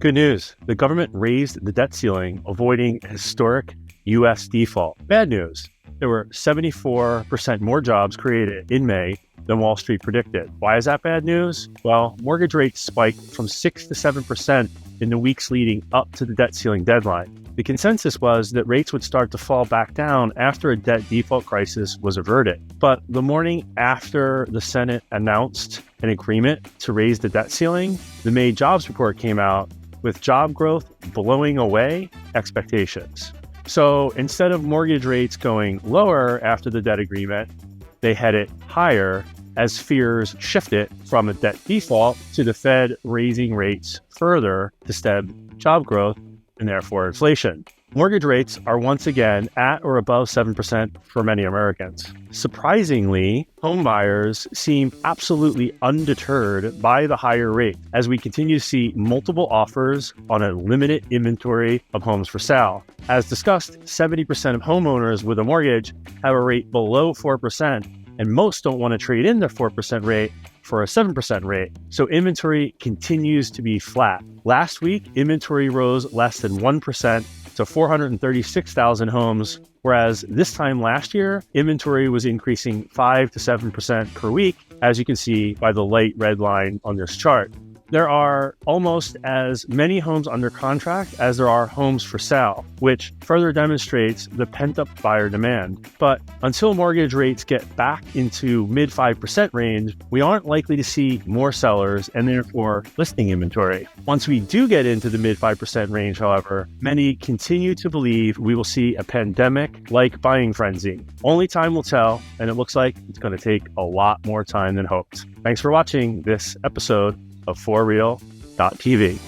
Good news. The government raised the debt ceiling, avoiding historic U.S. default. Bad news. There were 74% more jobs created in May than Wall Street predicted. Why is that bad news? Well, mortgage rates spiked from 6 to 7% in the weeks leading up to the debt ceiling deadline. The consensus was that rates would start to fall back down after a debt default crisis was averted. But the morning after the Senate announced an agreement to raise the debt ceiling, the May jobs report came out with job growth blowing away expectations. So instead of mortgage rates going lower after the debt agreement, they headed higher as fears shifted from a debt default to the Fed raising rates further to stem job growth and therefore inflation. Mortgage rates are once again at or above 7% for many Americans. Surprisingly, home buyers seem absolutely undeterred by the higher rate as we continue to see multiple offers on a limited inventory of homes for sale. As discussed, 70% of homeowners with a mortgage have a rate below 4%, and most don't want to trade in their 4% rate for a 7% rate. So inventory continues to be flat. Last week, inventory rose less than 1% to 436,000 homes, whereas this time last year, inventory was increasing 5 to 7% per week, as you can see by the light red line on this chart. There are almost as many homes under contract as there are homes for sale, which further demonstrates the pent-up buyer demand. But until mortgage rates get back into mid 5% range, we aren't likely to see more sellers and therefore listing inventory. Once we do get into the mid 5% range, however, many continue to believe we will see a pandemic-like buying frenzy. Only time will tell, and it looks like it's going to take a lot more time than hoped. Thanks for watching this episode of ForReal.tv.